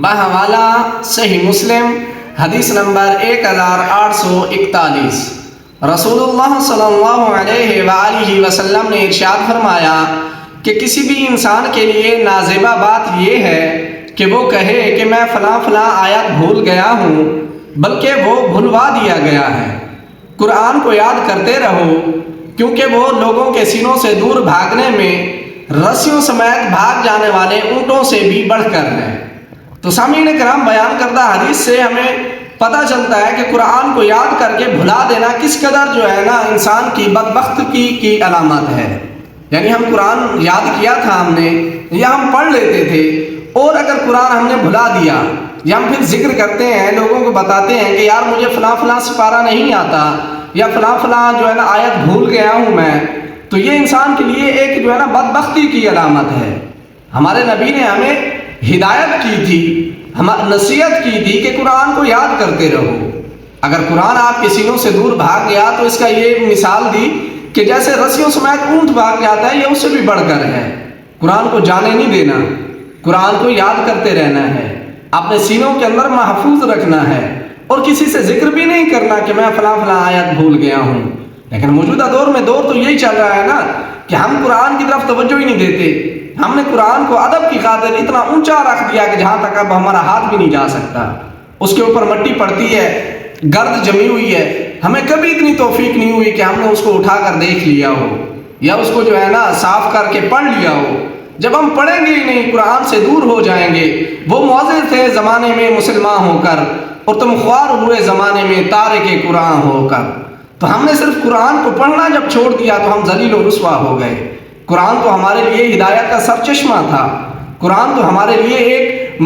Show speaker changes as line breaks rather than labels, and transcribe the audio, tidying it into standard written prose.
بحوالہ صحیح مسلم حدیث نمبر 1841، رسول اللہ صلی اللہ علیہ وآلہ وسلم نے ارشاد فرمایا کہ کسی بھی انسان کے لیے نازیبہ بات یہ ہے کہ وہ کہے کہ میں فلاں فلاں آیت بھول گیا ہوں، بلکہ وہ بھلوا دیا گیا ہے۔ قرآن کو یاد کرتے رہو، کیونکہ وہ لوگوں کے سینوں سے دور بھاگنے میں رسیوں سمیت بھاگ جانے والے اونٹوں سے بھی بڑھ کر ہے۔ تو سامعین کرام، بیان کردہ حدیث سے ہمیں پتہ چلتا ہے کہ قرآن کو یاد کر کے بھلا دینا کس قدر جو ہے نا انسان کی بدبختی کی علامت ہے۔ یعنی ہم قرآن یاد کیا تھا ہم نے، یا ہم پڑھ لیتے تھے، اور اگر قرآن ہم نے بھلا دیا، یا ہم پھر ذکر کرتے ہیں، لوگوں کو بتاتے ہیں کہ یار مجھے فلاں فلاں سپارہ نہیں آتا، یا فلاں فلاں جو ہے نا آیت بھول گیا ہوں میں، تو یہ انسان کے لیے ایک جو ہے نا بدبختی کی علامت ہے۔ ہمارے نبی نے ہمیں ہدایت کی تھی، نصیحت کی تھی کہ قرآن کو یاد کرتے رہو۔ اگر قرآن آپ کے سینوں سے دور بھاگ گیا تو اس کا یہ مثال دی کہ جیسے رسیوں سمیت اونٹ بھاگ جاتا ہے، یہ اس سے بھی بڑھ کر ہے۔ قرآن کو جانے نہیں دینا، قرآن کو یاد کرتے رہنا ہے، اپنے سینوں کے اندر محفوظ رکھنا ہے، اور کسی سے ذکر بھی نہیں کرنا کہ میں فلاں فلاں آیت بھول گیا ہوں۔ لیکن موجودہ دور میں دور تو یہی چل رہا ہے نا کہ ہم قرآن کی طرف توجہ ہی نہیں دیتے۔ ہم نے قرآن کو ادب کی خاطر اتنا اونچا رکھ دیا کہ جہاں تک اب ہمارا ہاتھ بھی نہیں جا سکتا، اس کے اوپر مٹی پڑتی ہے، گرد جمی ہوئی ہے، ہمیں کبھی اتنی توفیق نہیں ہوئی کہ ہم نے اس کو اٹھا کر دیکھ لیا ہو، یا اس کو جو ہے نا صاف کر کے پڑھ لیا ہو۔ جب ہم پڑھیں گے ہی نہیں، قرآن سے دور ہو جائیں گے۔ وہ معزز تھے زمانے میں مسلمان ہو کر، اور تم خوار ہوئے زمانے میں تارک قرآن ہو کر۔ تو ہم نے صرف قرآن کو پڑھنا جب چھوڑ دیا تو ہم ذلیل و رسوا ہو گئے۔ قرآن تو ہمارے لیے ہدایت کا سرچشمہ تھا، قرآن تو ہمارے لیے ایک